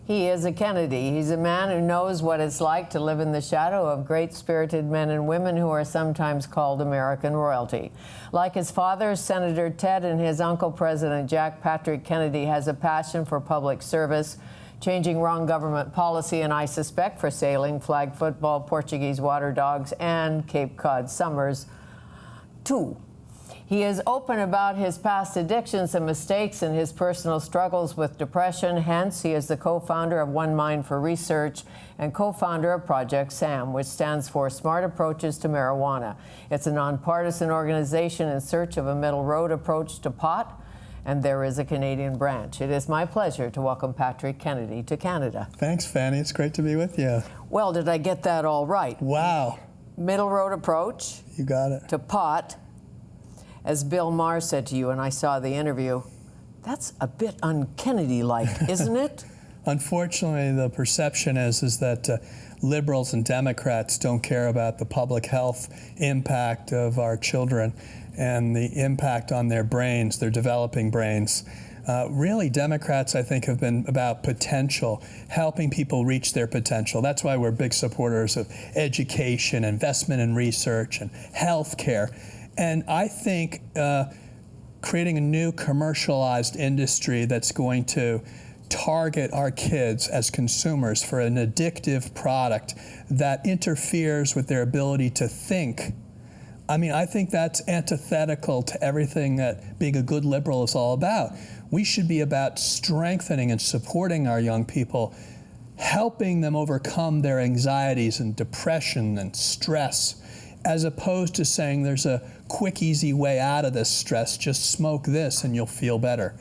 He is a Kennedy. He's a man who knows what it's like to live in the shadow of great-spirited men and women who are sometimes called American royalty. Like his father, Senator Ted, and his uncle, President Jack Patrick Kennedy, has a passion for public service, changing wrong government policy, and I suspect for sailing, flag football, Portuguese water dogs, and Cape Cod summers, too. He is open about his past addictions and mistakes and his personal struggles with depression. Hence, he is the co-founder of One Mind for Research and co-founder of Project SAM, which stands for Smart Approaches to Marijuana. It's a nonpartisan organization in search of a middle road approach to pot, and there is a Canadian branch. It is my pleasure to welcome Patrick Kennedy to Canada. Thanks, Fanny. It's great to be with you. Well, did I get that all right? Wow. Middle road approach. You got it. To pot. As Bill Maher said to you, and I saw the interview, that's a bit un-Kennedy-like, isn't it? Unfortunately, the perception is that liberals and Democrats don't care about the public health impact of our children and the impact on their brains, their developing brains. Really, Democrats, I think, have been about potential, helping people reach their potential. That's why we're big supporters of education, investment in research, and health care. And I think creating a new commercialized industry that's going to target our kids as consumers for an addictive product that interferes with their ability to think. I mean, I think that's antithetical to everything that being a good liberal is all about. We should be about strengthening and supporting our young people, helping them overcome their anxieties and depression and stress, as opposed to saying there's a quick, easy way out of this stress. Just smoke this and you'll feel better.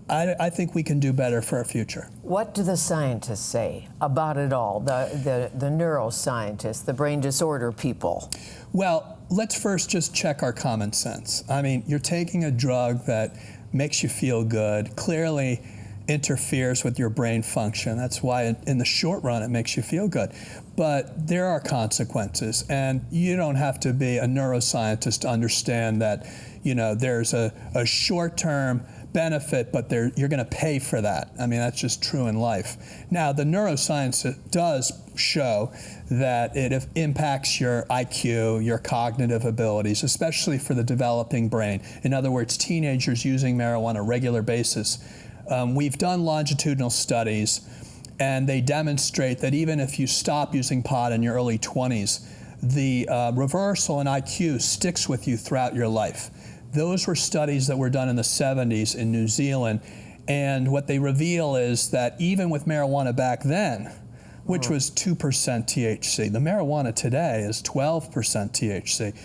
I think we can do better for our future. What do the scientists say about it all, the neuroscientists, the brain disorder people? Well, let's first just check our common sense. I mean, you're taking a drug that makes you feel good, clearly interferes with your brain function. That's why in the short run it makes you feel good. But there are consequences, and you don't have to be a neuroscientist to understand that, you know, there's a short-term benefit, but you're going to pay for that. I mean, that's just true in life. Now, the neuroscience does show that it impacts your IQ, your cognitive abilities, especially for the developing brain. In other words, teenagers using marijuana on a regular basis. We've done longitudinal studies, and they demonstrate that even if you stop using pot in your early 20s, the reversal in IQ sticks with you throughout your life. Those were studies that were done in the 70s in New Zealand, and what they reveal is that even with marijuana back then, which was 2% THC, the marijuana today is 12% THC.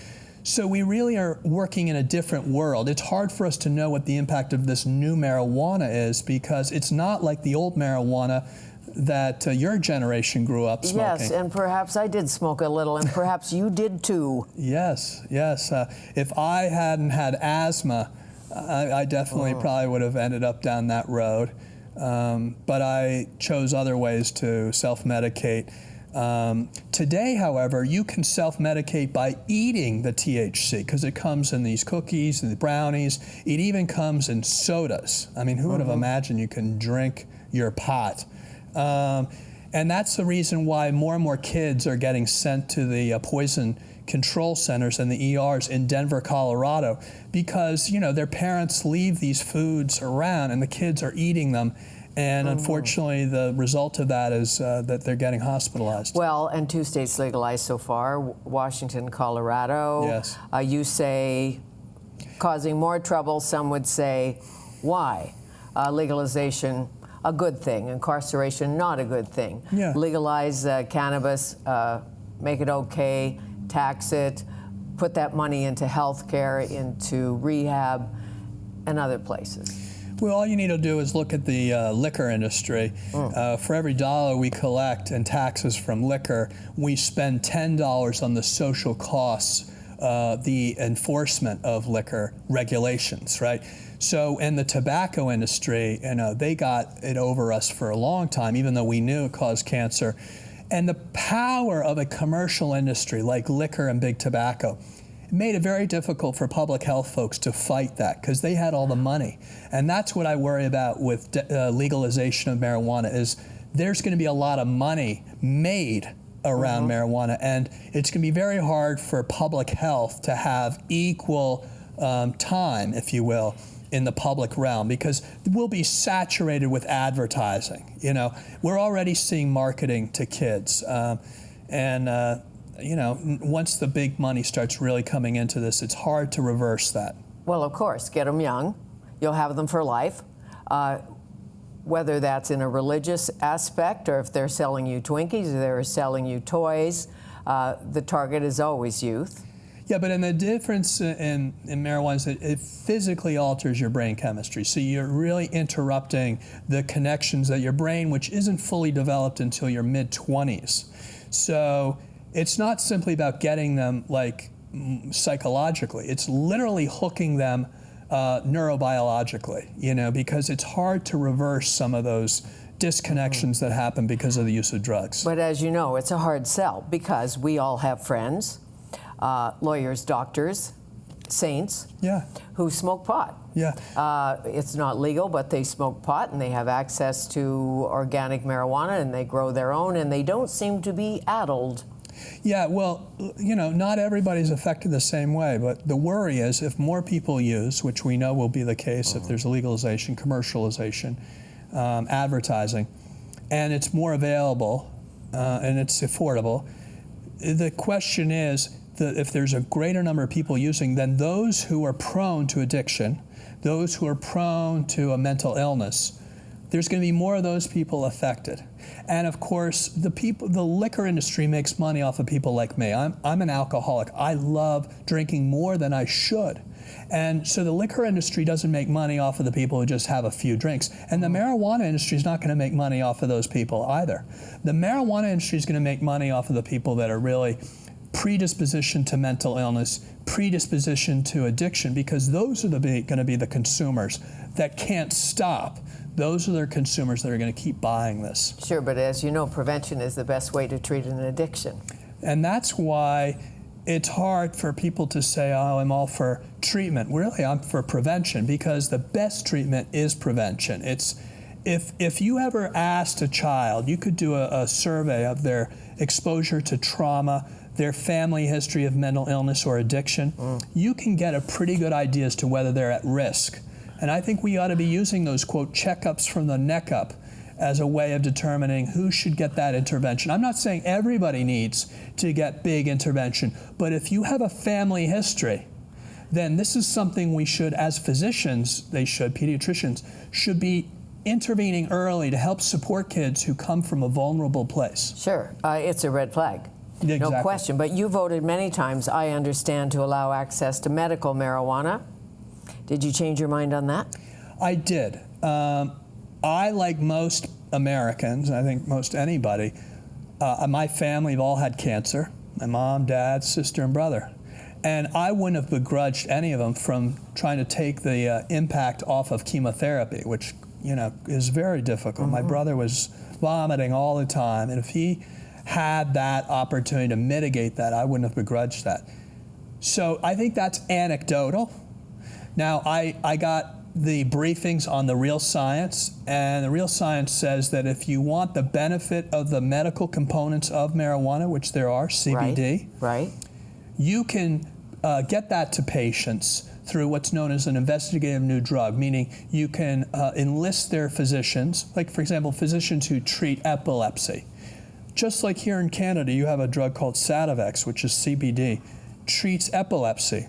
So we really are working in a different world. It's hard for us to know what the impact of this new marijuana is, because it's not like the old marijuana that your generation grew up smoking. Yes, and perhaps I did smoke a little, and perhaps you did too. Yes, yes. If I hadn't had asthma, I definitely probably would have ended up down that road. But I chose other ways to self-medicate. Today, however, you can self-medicate by eating the THC, because it comes in these cookies and the brownies. It even comes in sodas. I mean, who would have imagined you can drink your pot? And that's the reason why more and more kids are getting sent to the poison control centers and the ERs in Denver, Colorado, because, you know, their parents leave these foods around and the kids are eating them. And unfortunately, the result of that is that they're getting hospitalized. Well, and 2 states legalized so far, Washington, Colorado. Yes. You say causing more trouble. Some would say, why? Legalization, a good thing. Incarceration, not a good thing. Yeah. Legalize cannabis, make it okay, tax it, put that money into health care, into rehab, and other places. Well, all you need to do is look at the liquor industry. For every dollar we collect in taxes from liquor, we spend $10 on the social costs, the enforcement of liquor regulations, right? So in the tobacco industry, you know, they got it over us for a long time, even though we knew it caused cancer. And the power of a commercial industry like liquor and big tobacco, it made it very difficult for public health folks to fight that, because they had all the money. And that's what I worry about with legalization of marijuana, is there's going to be a lot of money made around marijuana, and it's going to be very hard for public health to have equal time, if you will, in the public realm, because we'll be saturated with advertising. You know, we're already seeing marketing to kids, you know, once the big money starts really coming into this, it's hard to reverse that. Well, of course, get them young. You'll have them for life. Whether that's in a religious aspect or if they're selling you Twinkies or they're selling you toys, the target is always youth. Yeah, but the difference in marijuana is that it physically alters your brain chemistry. So you're really interrupting the connections that your brain, which isn't fully developed until your mid-20s. So it's not simply about getting them like psychologically. It's literally hooking them neurobiologically, you know, because it's hard to reverse some of those disconnections that happen because of the use of drugs. But as you know, it's a hard sell because we all have friends, lawyers, doctors, saints, who smoke pot. It's not legal, but they smoke pot and they have access to organic marijuana and they grow their own and they don't seem to be addled. Yeah, well, you know, not everybody's affected the same way, but the worry is if more people use, which we know will be the case if there's legalization, commercialization, advertising, and it's more available and it's affordable, the question is that if there's a greater number of people using, then those who are prone to addiction, those who are prone to a mental illness, there's going to be more of those people affected. And of course, the liquor industry makes money off of people like me. I'm an alcoholic. I love drinking more than I should. And so the liquor industry doesn't make money off of the people who just have a few drinks. And the marijuana industry is not going to make money off of those people either. The marijuana industry is going to make money off of the people that are really predisposition to mental illness, predisposition to addiction, because those are going to be the consumers that can't stop. Those are the consumers that are going to keep buying this. Sure, but as you know, prevention is the best way to treat an addiction. And that's why it's hard for people to say, oh, I'm all for treatment. Really, I'm for prevention, because the best treatment is prevention. It's if you ever asked a child, you could do a survey of their exposure to trauma, their family history of mental illness or addiction, you can get a pretty good idea as to whether they're at risk. And I think we ought to be using those, quote, checkups from the neck up as a way of determining who should get that intervention. I'm not saying everybody needs to get big intervention, but if you have a family history, then this is something we should, as physicians, pediatricians, should be intervening early to help support kids who come from a vulnerable place. Sure, it's a red flag. Exactly. No question, but you voted many times, I understand, to allow access to medical marijuana. Did you change your mind on that? I did. I, like most Americans, I think most anybody, my family have all had cancer. My mom, dad, sister, and brother. And I wouldn't have begrudged any of them from trying to take the impact off of chemotherapy, which, you know, is very difficult. My brother was vomiting all the time, and if he had that opportunity to mitigate that, I wouldn't have begrudged that. So I think that's anecdotal. Now, I got the briefings on the real science, and the real science says that if you want the benefit of the medical components of marijuana, which there are, CBD, right. You can get that to patients through what's known as an investigative new drug, meaning you can enlist their physicians, like, for example, physicians who treat epilepsy. Just like here in Canada, you have a drug called Sativex, which is CBD, treats epilepsy.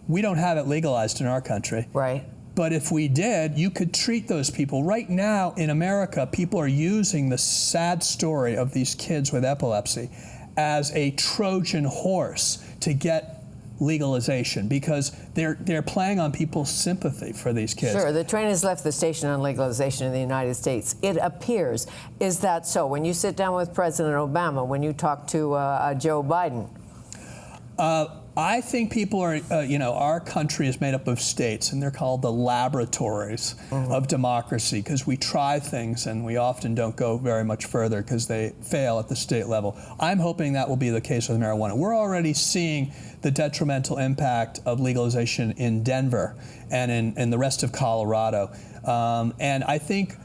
We don't have it legalized in our country. Right. But if we did, you could treat those people. Right now in America, people are using the sad story of these kids with epilepsy as a Trojan horse to get legalization, because they're playing on people's sympathy for these kids. Sure, the train has left the station on legalization in the United States. It appears. Is that so? When you sit down with President Obama, when you talk to Joe Biden? I think people are, our country is made up of states, and they're called the laboratories of democracy, because we try things and we often don't go very much further because they fail at the state level. I'm hoping that will be the case with marijuana. We're already seeing the detrimental impact of legalization in Denver and in the rest of Colorado. And I think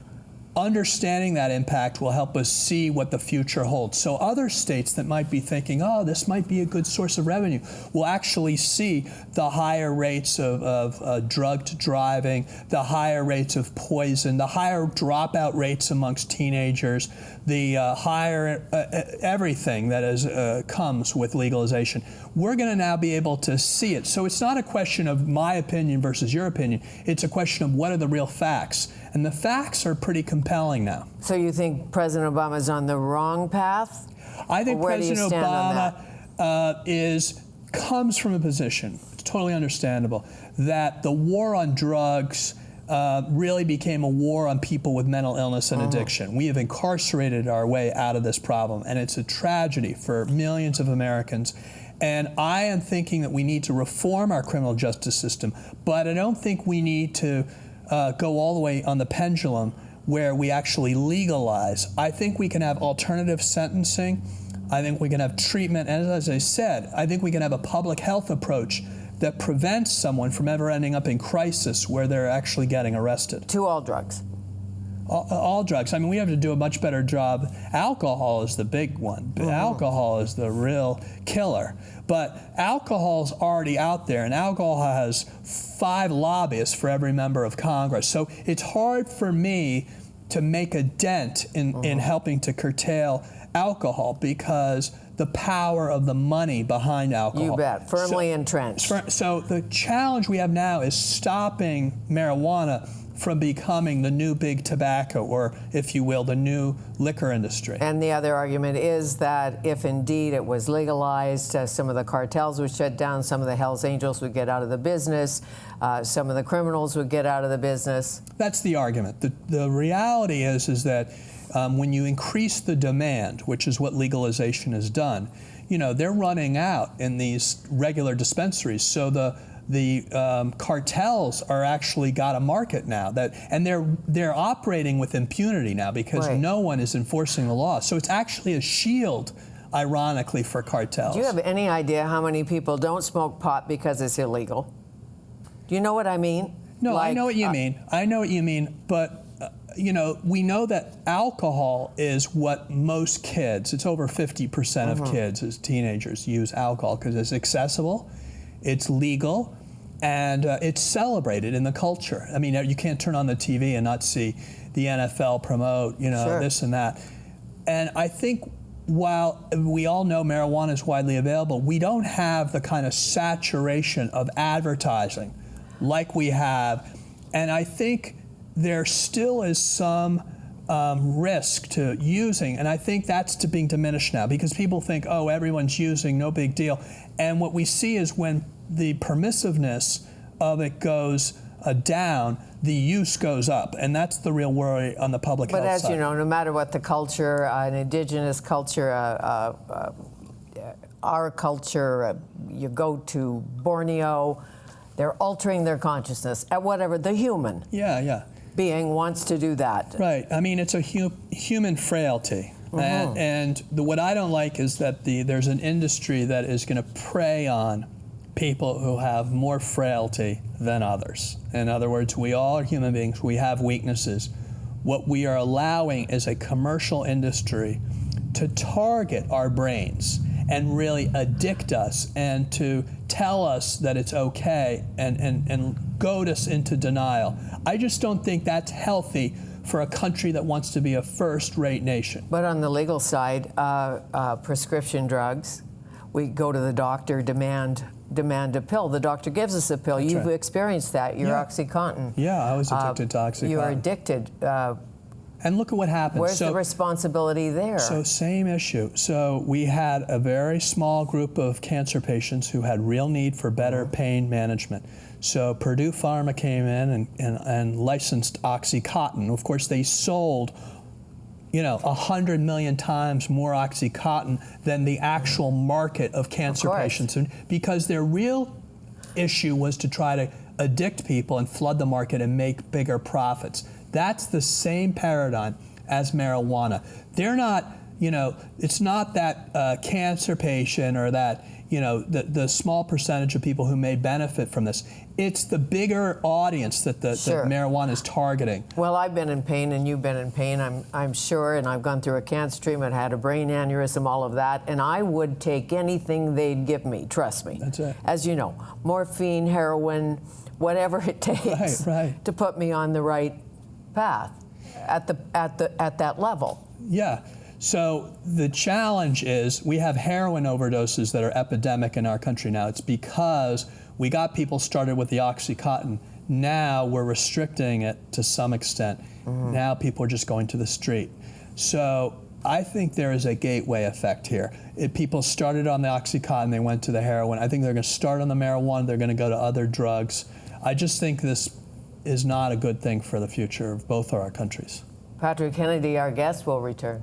understanding that impact will help us see what the future holds. So other states that might be thinking, oh, this might be a good source of revenue, will actually see the higher rates of drugged driving, the higher rates of poison, the higher dropout rates amongst teenagers, the higher everything that comes with legalization. We're going to now be able to see it. So it's not a question of my opinion versus your opinion. It's a question of what are the real facts. And the facts are pretty compelling now. So you think President Obama is on the wrong path? I think President Obama comes from a position, it's totally understandable, that the war on drugs really became a war on people with mental illness and addiction. We have incarcerated our way out of this problem, and it's a tragedy for millions of Americans. And I am thinking that we need to reform our criminal justice system, but I don't think we need to go all the way on the pendulum where we actually legalize. I think we can have alternative sentencing. I think we can have treatment. And as I said, I think we can have a public health approach that prevents someone from ever ending up in crisis where they're actually getting arrested. To all drugs. All drugs. I mean, we have to do a much better job. Alcohol is the big one. Alcohol is the real killer. But alcohol's already out there, and alcohol has 5 lobbyists for every member of Congress. So it's hard for me to make a dent in helping to curtail alcohol because the power of the money behind alcohol. You bet. Firmly entrenched. So the challenge we have now is stopping marijuana from becoming the new big tobacco, or, if you will, the new liquor industry. And the other argument is that if indeed it was legalized, some of the cartels would shut down, some of the Hells Angels would get out of the business, some of the criminals would get out of the business. That's the argument. The reality is that when you increase the demand, which is what legalization has done, you know, they're running out in these regular dispensaries. So the cartels are actually got a market now, and they're operating with impunity now because no one is enforcing the law. So it's actually a shield, ironically, for cartels. Do you have any idea how many people don't smoke pot because it's illegal? Do you know what I mean? No, I know what you mean. I know what you mean, but you know, we know that alcohol is what most kids, it's over 50% of kids as teenagers use alcohol because it's accessible, it's legal, and it's celebrated in the culture. I mean, you can't turn on the TV and not see the NFL promote, you know, this and that. And I think while we all know marijuana is widely available, we don't have the kind of saturation of advertising like we have. And I think there still is some risk to using, and I think that's being diminished now because people think, oh, everyone's using, no big deal. And what we see is when the permissiveness of it goes down, the use goes up, and that's the real worry on the public health side. But as you know, no matter what the culture, an indigenous culture, our culture, you go to Borneo, they're altering their consciousness at whatever the human being wants to do that. Right. I mean, it's a human frailty. And what I don't like is that there's an industry that is going to prey on people who have more frailty than others. In other words, we all are human beings. We have weaknesses. What we are allowing is a commercial industry to target our brains and really addict us and to tell us that it's okay and goad us into denial. I just don't think that's healthy for a country that wants to be a first-rate nation. But on the legal side, prescription drugs, we go to the doctor, demand a pill. The doctor gives us a pill. You've experienced that. You're OxyContin. Yeah, I was addicted to OxyContin. You're addicted. And look at what happened. Where's the responsibility there? So same issue. So we had a very small group of cancer patients who had real need for better pain management. So Purdue Pharma came in and licensed OxyContin. Of course, they sold, 100 million times more OxyContin than the actual market of cancer patients, because their real issue was to try to addict people and flood the market and make bigger profits. That's the same paradigm as marijuana. They're not, it's not that cancer patient or that, the small percentage of people who may benefit from this. It's the bigger audience that the marijuana is targeting. Well, I've been in pain and you've been in pain, I'm sure, and I've gone through a cancer treatment, had a brain aneurysm, all of that, and I would take anything they'd give me, trust me. That's it. As you know, morphine, heroin, whatever it takes to put me on the right path at that level. Yeah. So the challenge is we have heroin overdoses that are epidemic in our country now. It's because we got people started with the Oxycontin. Now we're restricting it to some extent. Now people are just going to the street. So I think there is a gateway effect here. People started on the Oxycontin, they went to the heroin. I think they're going to start on the marijuana, they're going to go to other drugs. I just think this is not a good thing for the future of both of our countries. Patrick Kennedy, our guest, will return.